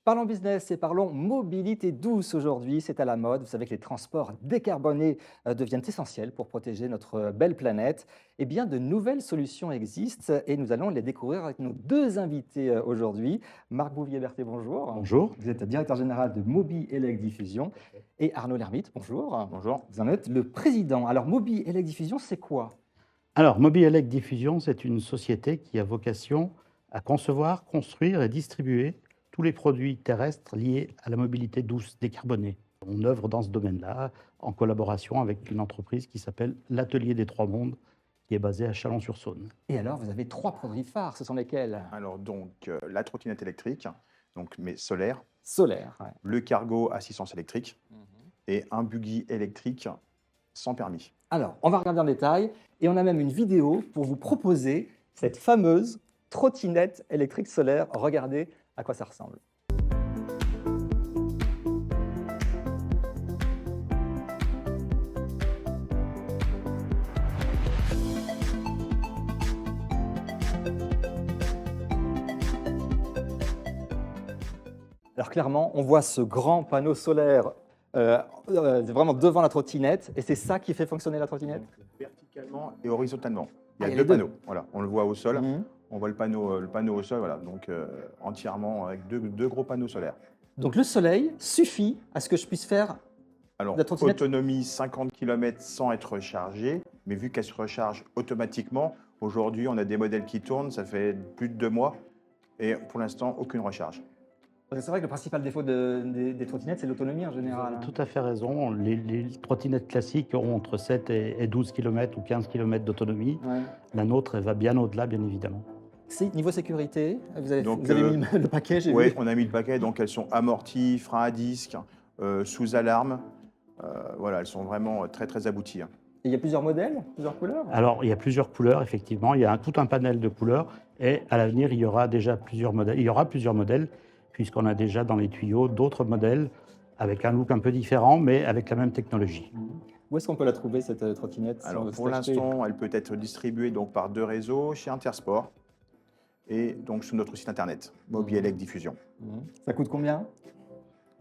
Parlons business et parlons mobilité douce aujourd'hui, c'est à la mode. Vous savez que les transports décarbonés deviennent essentiels pour protéger notre belle planète. Eh bien, de nouvelles solutions existent et nous allons les découvrir avec nos deux invités aujourd'hui. Marc Bouvier-Berthet, bonjour. Bonjour. Vous êtes directeur général de Mobi Elec Diffusion. Et Arnaud Lermite, bonjour. Bonjour. Vous en êtes le président. Alors, Mobi Elec Diffusion, c'est quoi? Alors, Mobielec Diffusion, c'est une société qui a vocation à concevoir, construire et distribuer tous les produits terrestres liés à la mobilité douce décarbonée. On œuvre dans ce domaine-là en collaboration avec une entreprise qui s'appelle l'Atelier des Trois Mondes, qui est basée à Chalon-sur-Saône. Et alors, vous avez trois produits phares, ce sont lesquels? Alors donc la trottinette électrique, donc mais solaire, Solaire. Ouais. le cargo assistance électrique Mhm. et un buggy électrique sans permis. Alors, on va regarder en détail et on a même une vidéo pour vous proposer cette fameuse trottinette électrique solaire. Regardez à quoi ça ressemble. Alors clairement, on voit ce grand panneau solaire vraiment devant la trottinette et c'est ça qui fait fonctionner la trottinette? Donc, verticalement et horizontalement. Il Ah, y il y a a deux les deux. panneaux. Voilà, on le voit au sol. Mhm. On voit le panneau au sol, voilà, donc entièrement avec deux gros panneaux solaires. Donc le soleil suffit à ce que je puisse faire. Alors, La trottinette- autonomie 50 km sans être rechargé, mais vu qu'elle se recharge automatiquement, aujourd'hui on a des modèles qui tournent, ça fait plus de 2 mois, et pour l'instant aucune recharge. Parce que c'est vrai que le principal défaut des trottinettes, c'est l'autonomie en Vous général. avez tout à fait raison. Les trottinettes classiques ont entre 7 et 12 km ou 15 km d'autonomie. Ouais. La nôtre, elle va bien au-delà, bien évidemment. Niveau sécurité, Donc, vous avez mis le paquet, j'ai Oui, vu. on a mis le paquet, donc elles sont amorties, freins à disque, sous alarme. Voilà, elles sont vraiment très très abouties, hein. Et il y a plusieurs modèles, plusieurs couleurs. Alors, il y a plusieurs couleurs, effectivement. Il y a tout un panel de couleurs. Et à l'avenir, il y aura déjà plusieurs modèles. Il y aura plusieurs modèles, puisqu'on a déjà dans les tuyaux d'autres modèles avec un look un peu différent, mais avec la même technologie. Où est-ce qu'on peut la trouver, cette trottinette? si on Alors veut se pour l'acheter l'instant, elle peut être distribuée donc, par deux réseaux, chez Intersport et donc sur notre site internet, Mobielec Diffusion. Ça coûte combien?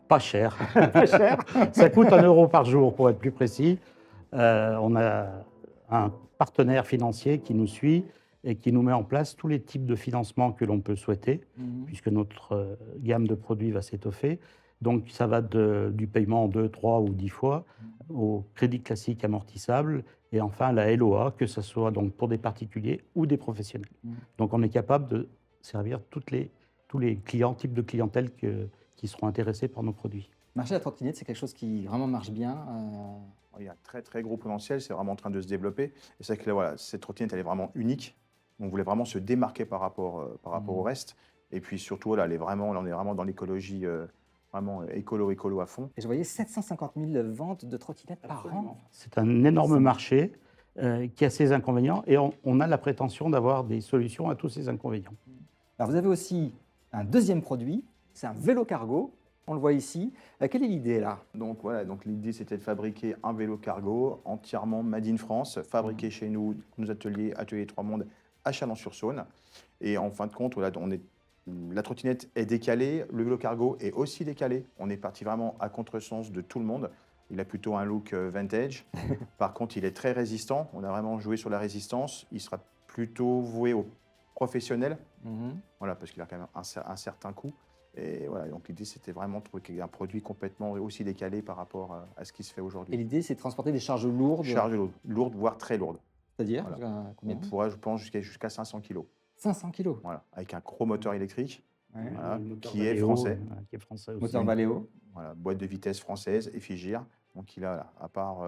Pas cher. Pas cher. Ça coûte 1 euro par jour, pour être plus précis. On a un partenaire financier qui nous suit et qui nous met en place tous les types de financement que l'on peut souhaiter, puisque notre gamme de produits va s'étoffer. Donc, ça va du paiement en 2, 3 ou 10 fois au crédit classique amortissable et enfin la LOA, que ce soit donc pour des particuliers ou des professionnels. Donc, on est capable de servir tous les clients, types de clientèle qui seront intéressés par nos produits. Le marché de la trottinette, c'est quelque chose qui vraiment marche bien. Il y a un très très gros potentiel, c'est vraiment en train de se développer. Et c'est que là, voilà, cette trottinette, elle est vraiment unique. On voulait vraiment se démarquer par rapport au reste. Et puis surtout, là, là, on est vraiment dans l'écologie, vraiment écolo à fond. Et je voyais 750 000 ventes de trottinettes par an. C'est un énorme marché qui a ses inconvénients et on a la prétention d'avoir des solutions à tous ces inconvénients. Alors vous avez aussi un deuxième produit, c'est un vélo cargo. On le voit ici. Quelle est l'idée là? Donc voilà, donc l'idée c'était de fabriquer un vélo cargo entièrement made in France, fabriqué chez nous, nos ateliers Trois Mondes à Chalon-sur-Saône. Et en fin de compte, voilà, la trottinette est décalée, le vélo cargo est aussi décalé. On est parti vraiment à contresens de tout le monde. Il a plutôt un look vintage. Par contre, il est très résistant. On a vraiment joué sur la résistance. Il sera plutôt voué aux professionnels, voilà, parce qu'il a quand même un certain coût. Et voilà, donc l'idée, c'était vraiment de trouver un produit complètement aussi décalé par rapport à ce qui se fait Et aujourd'hui. l'idée, c'est de transporter des charges lourdes. Charge lourde, voire très lourde. C'est-à-dire Voilà. combien? On pourrait, je pense, jusqu'à 500 kg. 500 kilos. Voilà, avec un gros moteur électrique, Ouais. voilà, Le moteur qui est Valeo, français. qui est français aussi. Moteur Valeo. Voilà, boîte de vitesse française, Effigear. Donc il a, là, à part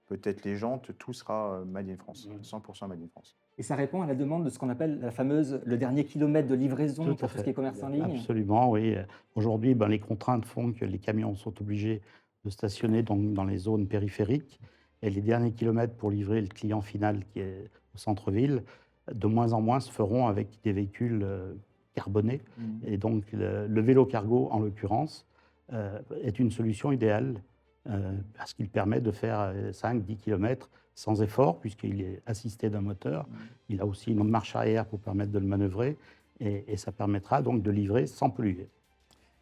peut-être les jantes, tout sera made in France, 100% made in France. Et ça répond à la demande de ce qu'on appelle la fameuse le dernier kilomètre de livraison Tout à pour tout ce fait. qui est commerce en ligne. Absolument, oui. Aujourd'hui, les contraintes font que les camions sont obligés de stationner donc, dans les zones périphériques. Et les derniers kilomètres pour livrer le client final qui est au centre-ville, de moins en moins se feront avec des véhicules carbonés. Et donc, le vélo cargo, en l'occurrence, est une solution idéale parce qu'il permet de faire 5-10 km sans effort, puisqu'il est assisté d'un moteur. Il a aussi une marche arrière pour permettre de le manœuvrer, et ça permettra donc de livrer sans polluer.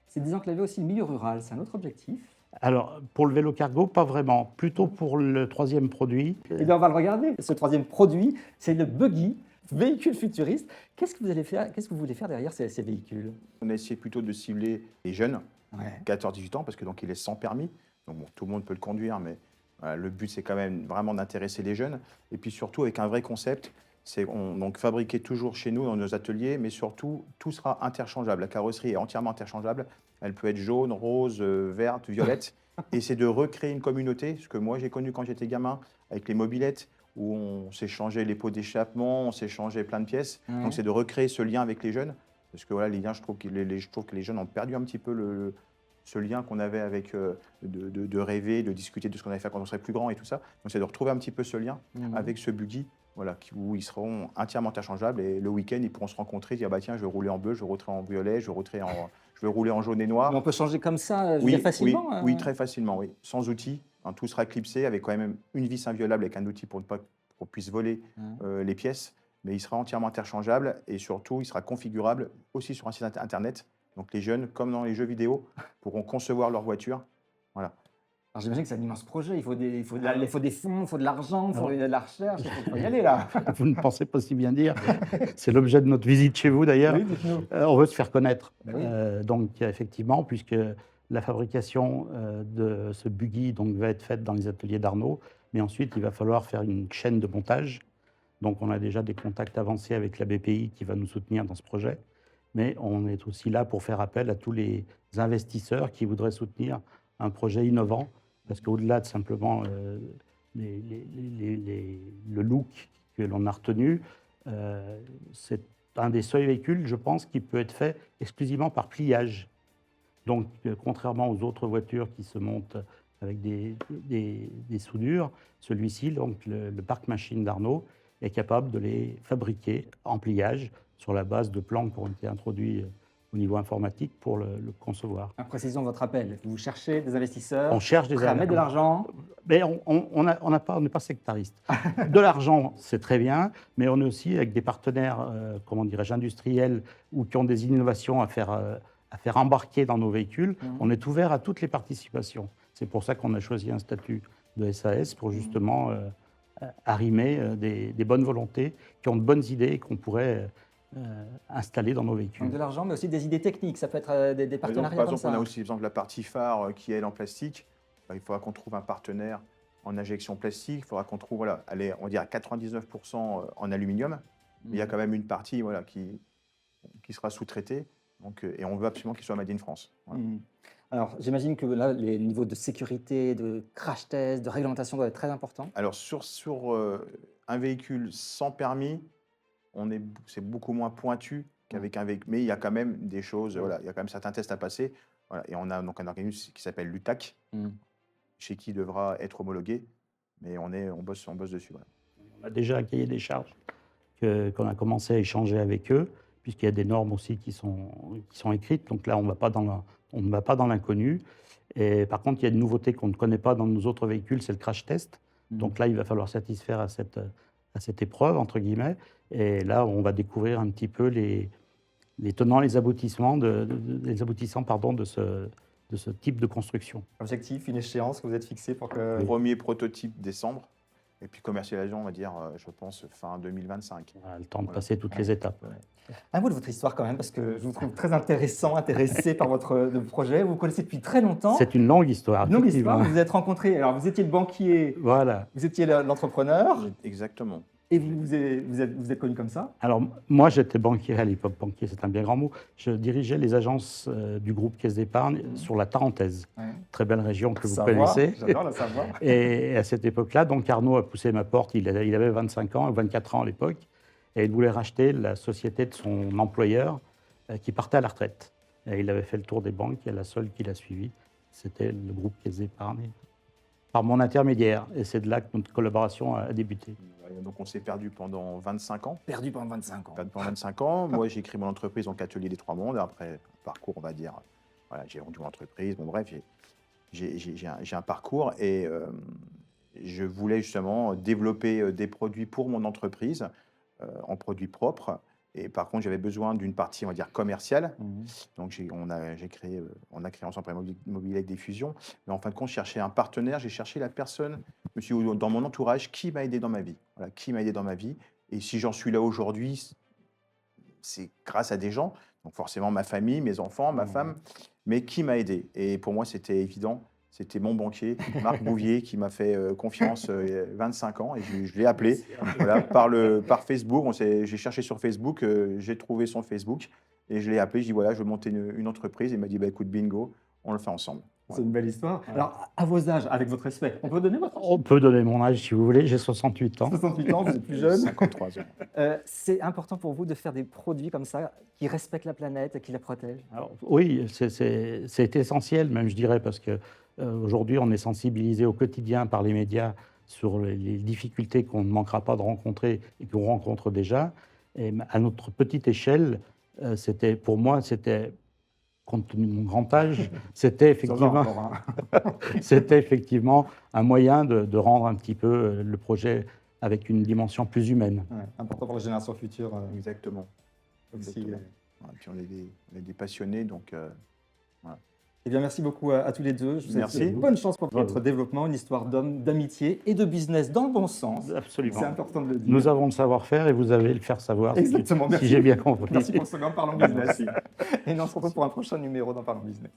C'est désenclaver aussi le milieu rural, c'est un autre objectif. Alors, pour le vélo cargo, pas vraiment. Plutôt pour le troisième produit. Eh bien, on va le regarder. Ce troisième produit, c'est le buggy, véhicule futuriste. Qu'est-ce que vous allez faire, qu'est-ce que vous voulez faire derrière ces véhicules? On a essayé plutôt de cibler les jeunes, Ouais. 14-18 ans, parce que donc il est sans permis. Donc bon, tout le monde peut le conduire, mais voilà, le but c'est quand même vraiment d'intéresser les jeunes. Et puis surtout avec un vrai concept, c'est donc fabriquer toujours chez nous dans nos ateliers, mais surtout tout sera interchangeable. La carrosserie est entièrement interchangeable. Elle peut être jaune, rose, verte, violette. Et c'est de recréer une communauté, ce que moi j'ai connu quand j'étais gamin, avec les mobylettes, où on s'échangeait les pots d'échappement, on s'échangeait plein de pièces. Ouais. Donc c'est de recréer ce lien avec les jeunes. Parce que voilà, les liens, je trouve que les jeunes ont perdu un petit peu ce lien qu'on avait avec de rêver, de discuter de ce qu'on allait faire quand on serait plus grand et tout ça. Donc c'est de retrouver un petit peu ce lien Mhm. avec ce buggy, voilà, où ils seront entièrement interchangeables et le week-end ils pourront se rencontrer, dire bah tiens je veux rouler en bleu, je veux rouler en violet, je veux rouler en jaune et Mais noir. on peut changer comme ça, je veux Oui, dire, facilement. oui, très facilement, oui, sans outils. Hein, tout sera clipsé avec quand même une vis inviolable avec un outil pour ne pas qu'on puisse voler Ouais. les pièces, mais il sera entièrement interchangeable et surtout il sera configurable aussi sur un site internet. Donc les jeunes, comme dans les jeux vidéo, pourront concevoir leur voiture. Voilà. Alors j'imagine que c'est un immense projet. Il faut des fonds, il faut de l'argent, il faut Alors- de la recherche, il faut y aller là. Vous ne pensez pas si bien dire. C'est l'objet de notre visite chez vous d'ailleurs. Oui, dites-nous. On veut se faire connaître. Ben oui. Donc effectivement, puisque la fabrication de ce buggy donc, va être faite dans les ateliers d'Arnaud, mais ensuite il va falloir faire une chaîne de montage. Donc on a déjà des contacts avancés avec la BPI qui va nous soutenir dans ce projet, mais on est aussi là pour faire appel à tous les investisseurs qui voudraient soutenir un projet innovant, parce qu'au-delà de simplement le look que l'on a retenu, c'est un des seuls véhicules, je pense, qui peut être fait exclusivement par pliage. Donc, contrairement aux autres voitures qui se montent avec des soudures, celui-ci, donc le parc machine d'Arnaud, est capable de les fabriquer en pliage sur la base de plans qui ont été introduits au niveau informatique pour le concevoir. Précisons votre appel. Vous cherchez des investisseurs On cherche des prêts à mettre de l'argent. Mais on n'est pas sectariste. De l'argent, c'est très bien, mais on est aussi avec des partenaires, comment dirais-je, industriels ou qui ont des innovations à faire embarquer dans nos véhicules. On est ouvert à toutes les participations. C'est pour ça qu'on a choisi un statut de SAS pour justement arrimer des bonnes volontés, qui ont de bonnes idées et qu'on pourrait installer dans nos véhicules. Donc de l'argent, mais aussi des idées techniques. Ça peut être des partenariats Par comme exemple, ça. on a aussi par exemple, la partie phare qui est elle, en plastique. Il faudra qu'on trouve un partenaire en injection plastique. Il faudra qu'on trouve, voilà, elle on dirait à 99% en aluminium. Mais il y a quand même une partie voilà, qui sera sous-traitée. Donc, et on veut absolument qu'il soit made in France. Voilà. Alors, j'imagine que là, les niveaux de sécurité, de crash test, de réglementation doivent être très importants. Alors, sur un véhicule sans permis, c'est beaucoup moins pointu qu'avec un véhicule. Mais il y a quand même des choses, voilà, il y a quand même certains tests à passer. Voilà, et on a donc un organisme qui s'appelle l'UTAC, chez qui il devra être homologué. Mais on bosse dessus. Voilà. On a déjà un cahier des charges qu'on a commencé à échanger avec eux, puisqu'il y a des normes aussi qui sont écrites. Donc là, on ne va pas dans l'inconnu. Et par contre, il y a une nouveauté qu'on ne connaît pas dans nos autres véhicules, c'est le crash test. Donc là, il va falloir satisfaire à cette épreuve, entre guillemets. Et là, on va découvrir un petit peu les tenants, les aboutissants de ce type de construction. Objectif, une échéance que vous êtes fixé pour que... Premier prototype décembre. Et puis commercialisation, on va dire, je pense, fin 2025. On a le temps de passer toutes les étapes. Un mot de votre histoire quand même, parce que je vous trouve très intéressé par votre projet. Vous vous connaissez depuis très longtemps. C'est une longue histoire. Une longue histoire. Vous vous êtes rencontrés. Alors, vous étiez le banquier. Voilà. Vous étiez l'entrepreneur. Exactement. Et vous êtes connu comme ça. Alors, moi, j'étais banquier à l'époque. Banquier, c'est un bien grand mot. Je dirigeais les agences du groupe Caisse d'épargne sur la Tarentaise. Ouais. Très belle région que vous connaissez. J'adore la Savoie. Et à cette époque-là, donc Arnaud a poussé ma porte. Il avait 25 ans, 24 ans à l'époque. Et il voulait racheter la société de son employeur qui partait à la retraite. Et il avait fait le tour des banques. Et la seule qui l'a suivi, c'était le groupe Caisse d'épargne, par mon intermédiaire. Et c'est de là que notre collaboration a débuté. Donc on s'est perdu pendant 25 ans. Perdu pendant 25 ans. Perdu pendant 25 ans. Moi, j'ai créé mon entreprise en Atelier des Trois Mondes. Après, parcours, on va dire, voilà, j'ai vendu mon entreprise. Bon, bref, j'ai un parcours et je voulais justement développer des produits pour mon entreprise en produits propres. Et par contre, j'avais besoin d'une partie, on va dire, commerciale. Mhm. Donc, on a créé ensemble Immobilier avec des fusions. Mais en fin de compte, je cherchais un partenaire. J'ai cherché la personne, dans mon entourage, qui m'a aidé dans ma vie. Voilà, qui m'a aidé dans ma vie. Et si j'en suis là aujourd'hui, c'est grâce à des gens. Donc, forcément, ma famille, mes enfants, ma femme. Mais qui m'a aidé. Et pour moi, c'était évident. C'était mon banquier, Marc Bouvier, qui m'a fait confiance il y a 25 ans. Et je l'ai appelé voilà, par Facebook. J'ai cherché sur Facebook, j'ai trouvé son Facebook. Et je l'ai appelé, je dis voilà, je veux monter une entreprise. Il m'a dit bah, écoute, bingo, on le fait ensemble. C'est une belle histoire. Alors, à vos âges, avec votre respect, on peut donner votre âge? On peut donner mon âge si vous voulez, j'ai 68 ans. 68 ans, vous êtes plus jeune. 53 ans. C'est important pour vous de faire des produits comme ça qui respectent la planète et qui la protègent? Alors, oui, c'est essentiel même, je dirais, parce que aujourd'hui, on est sensibilisé au quotidien par les médias sur les difficultés qu'on ne manquera pas de rencontrer et qu'on rencontre déjà. Et à notre petite échelle, pour moi, compte tenu de mon grand âge, c'était effectivement un moyen de rendre un petit peu le projet avec une dimension plus humaine. Ouais, important pour les générations futures. Exactement. Aussi. Exactement. Voilà, puis on est des passionnés, donc voilà. Eh bien, merci beaucoup à tous les deux. Je vous souhaite bonne chance pour votre développement, une histoire d'homme, d'amitié et de business dans le bon sens. Absolument. C'est important de le dire. Nous avons le savoir-faire et vous avez le faire savoir. Exactement. Si j'ai bien compris. Merci pour ce grand Parlons Business. Et nous on se retrouve pour un prochain numéro dans Parlons Business.